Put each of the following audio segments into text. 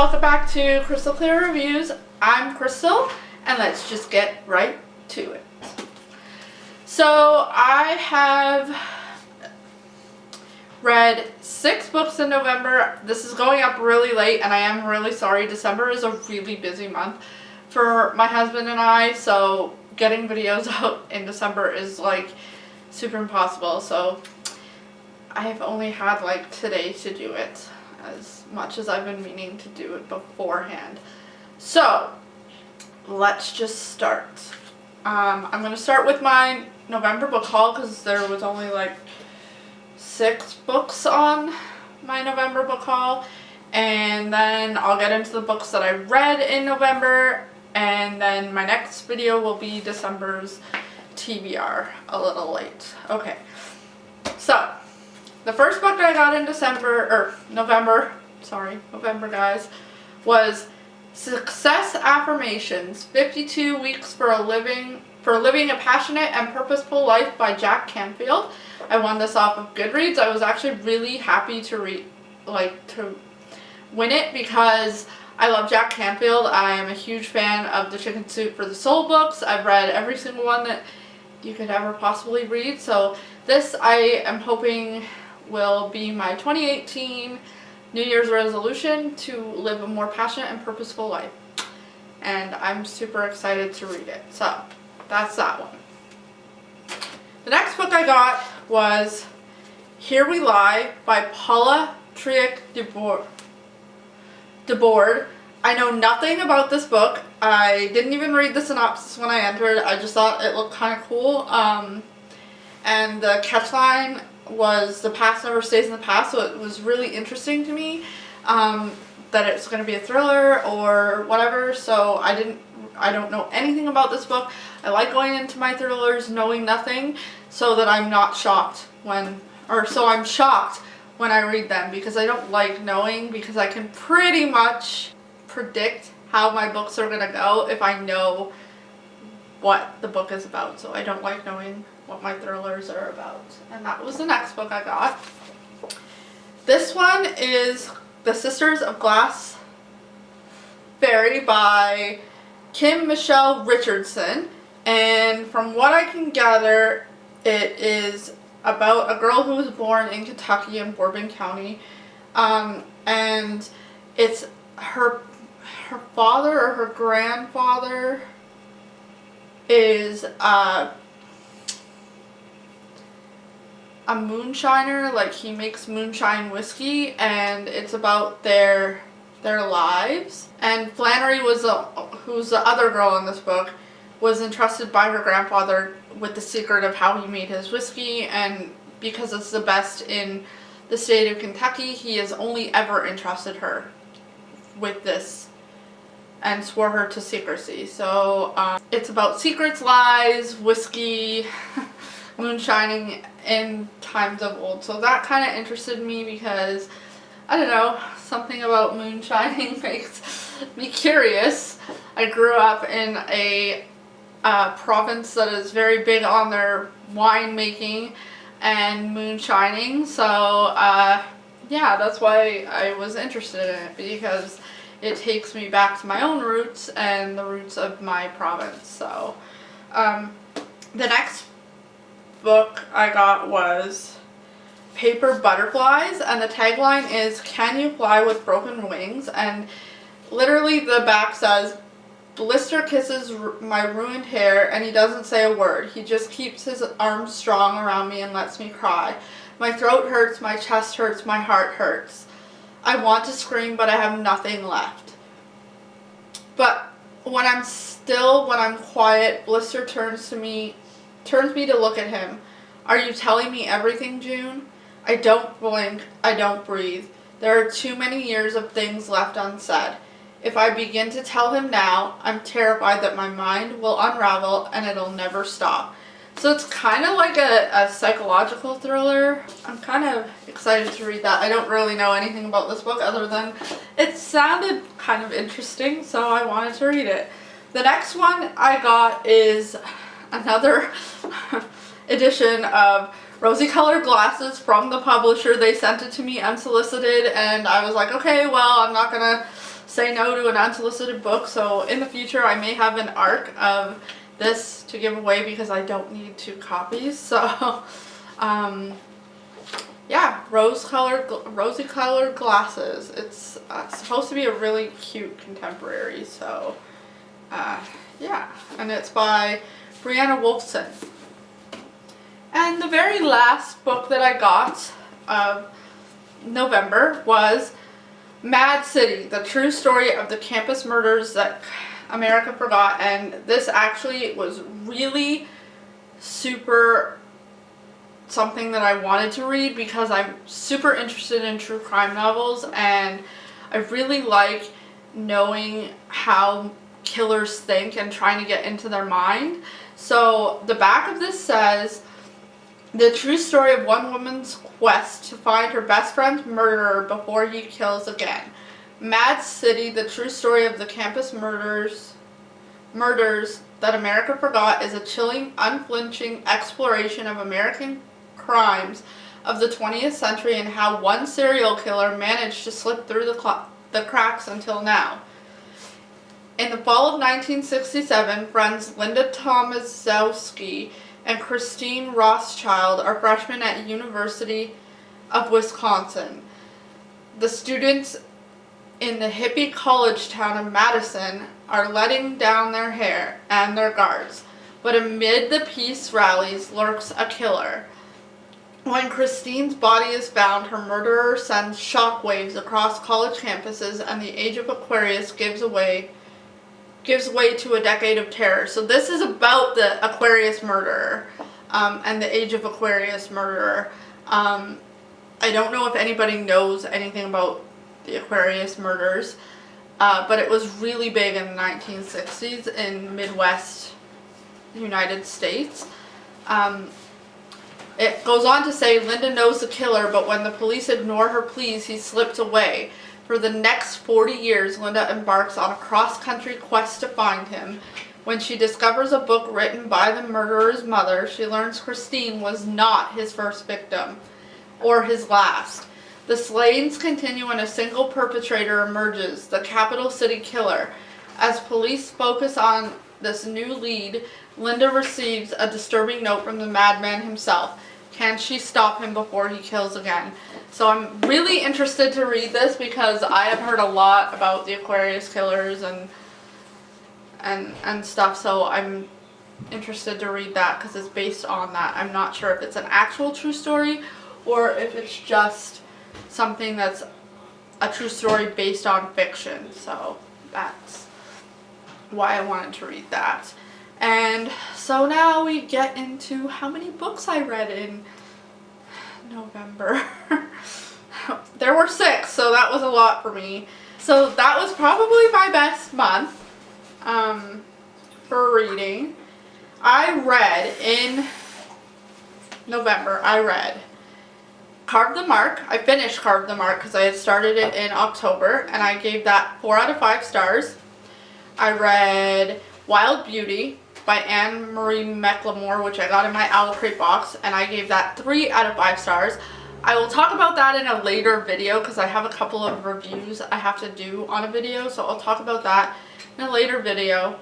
welcome back to Crystal Clear Reviews. I'm Crystal, and let's just get right to it. So I have read 6 books in November. This is going up really late, and I am really sorry. December is a really busy month for my husband and I, so getting videos out in December is like super impossible. So I've only had like today to do it, as much as I've been meaning to do it beforehand. So let's just start. I'm going to start with my November book haul because there was only like 6 books on my November book haul, and then I'll get into the books that I read in November, and then my next video will be December's TBR, a little late. Okay, so the first book I got in November guys, was Success Affirmations, 52 Weeks for Living a Passionate and Purposeful Life by Jack Canfield. I won this off of Goodreads. I was actually really happy to win it because I love Jack Canfield. I am a huge fan of the Chicken Soup for the Soul books. I've read every single one that you could ever possibly read. So this, I am hoping, will be my 2018 New Year's resolution to live a more passionate and purposeful life. And I'm super excited to read it. So that's that one. The next book I got was Here We Lie by Paula Trick-DeBoard. I know nothing about this book. I didn't even read the synopsis when I entered. I just thought it looked kind of cool. And the catchline was the past never stays in the past, so it was really interesting to me that it's going to be a thriller or whatever. So I don't know anything about this book. I like going into my thrillers knowing nothing, so that I'm not shocked I'm shocked when I read them, because I don't like knowing, because I can pretty much predict how my books are going to go if I know what the book is about. So I don't like knowing what my thrillers are about. And that was the next book I got. This one is The Sisters of Glass Fairy by Kim Michelle Richardson. And from what I can gather, it is about a girl who was born in Kentucky in Bourbon County. And it's her father or her grandfather is a moonshiner. Like, he makes moonshine whiskey, and it's about their lives. And Flannery who's the other girl in this book, was entrusted by her grandfather with the secret of how he made his whiskey, and because it's the best in the state of Kentucky, he has only ever entrusted her with this and swore her to secrecy. So it's about secrets, lies, whiskey, moonshining in times of old. So that kind of interested me because, I don't know, something about moonshining makes me curious. I grew up in a province that is very big on their wine making and moonshining. So yeah, that's why I was interested in it, because it takes me back to my own roots and the roots of my province. So the next book I got was Paper Butterflies, and the tagline is "Can you fly with broken wings?" And literally the back says, "Blister kisses my ruined hair and he doesn't say a word. He just keeps his arms strong around me and lets me cry. My throat hurts, my chest hurts, my heart hurts. I want to scream, but I have nothing left. But when I'm quiet, Blister turns me to look at him. Are you telling me everything, June? I don't blink, I don't breathe. There are too many years of things left unsaid. If I begin to tell him now, I'm terrified that my mind will unravel and it'll never stop." So it's kind of like a psychological thriller. I'm kind of excited to read that. I don't really know anything about this book other than it sounded kind of interesting, so I wanted to read it. The next one I got is another edition of Rosy Colored Glasses from the publisher. They sent it to me unsolicited, and I was like, okay, well, I'm not gonna say no to an unsolicited book. So in the future I may have an arc of this to give away because I don't need 2 copies. So yeah, rosy colored glasses. It's supposed to be a really cute contemporary. So yeah, and it's by Brianna Wolfson. And the very last book that I got of November was Mad City, the true story of the campus murders that America forgot. And this actually was really super something that I wanted to read because I'm super interested in true crime novels, and I really like knowing how killers think and trying to get into their mind. So the back of this says, the true story of one woman's quest to find her best friend's murderer before he kills again. Mad City, the true story of the campus murders that America forgot, is a chilling, unflinching exploration of American crimes of the 20th century and how one serial killer managed to slip through the cracks until now. In the fall of 1967, friends Linda Tomaszowski and Christine Rothschild are freshmen at University of Wisconsin. The students in the hippie college town of Madison are letting down their hair and their guards, but amid the peace rallies lurks a killer. When Christine's body is found, her murderer sends shockwaves across college campuses, and the age of Aquarius gives way to a decade of terror. So this is about the Aquarius murderer and the age of Aquarius murderer. I don't know if anybody knows anything about the Aquarius murders, but it was really big in the 1960s in Midwest United States. It goes on to say, Linda knows the killer, but when the police ignore her pleas, he slips away. For the next 40 years, Linda embarks on a cross-country quest to find him. When she discovers a book written by the murderer's mother, she learns Christine was not his first victim, or his last. The slayings continue and a single perpetrator emerges, the capital city killer. As police focus on this new lead, Linda receives a disturbing note from the madman himself. Can she stop him before he kills again? So I'm really interested to read this because I have heard a lot about the Aquarius killers and stuff, so I'm interested to read that because it's based on that. I'm not sure if it's an actual true story or if it's just something that's a true story based on fiction. So that's why I wanted to read that. And so now we get into how many books I read in November. There were 6, so that was a lot for me. So that was probably my best month for reading. I read in November, I read Carve the Mark. I finished Carve the Mark because I had started it in October, and I gave that 4 out of 5 stars. I read Wild Beauty by Anne Marie McLemore, which I got in my Owl Crate box, and I gave that 3 out of 5 stars. I will talk about that in a later video because I have a couple of reviews I have to do on a video, so I'll talk about that in a later video.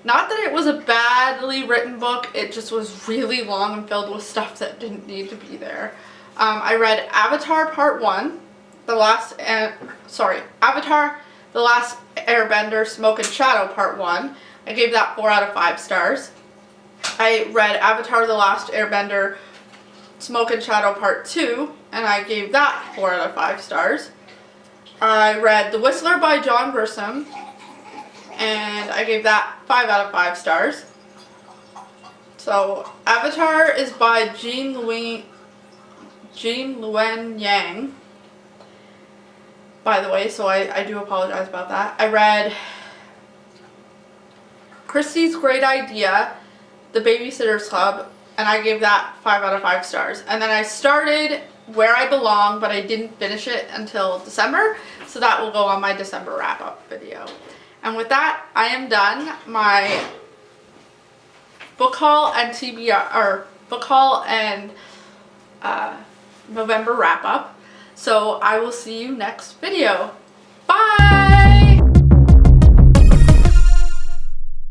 Not that it was a badly written book, it just was really long and filled with stuff that didn't need to be there. I read Avatar Part 1, Avatar The Last Airbender Smoke and Shadow Part 1. I gave that 4 out of 5 stars. I read Avatar The Last Airbender Smoke and Shadow Part 2, and I gave that 4 out of 5 stars. I read The Whistler by John Grisham, and I gave that 5 out of 5 stars. So Avatar is by Jean Luen Yang, by the way, so I do apologize about that. I read Christie's Great Idea, The Babysitter's Club, and I gave that 5 out of 5 stars. And then I started Where I Belong, but I didn't finish it until December, so that will go on my December wrap-up video. And with that, I am done my book haul and November wrap-up. So I will see you next video.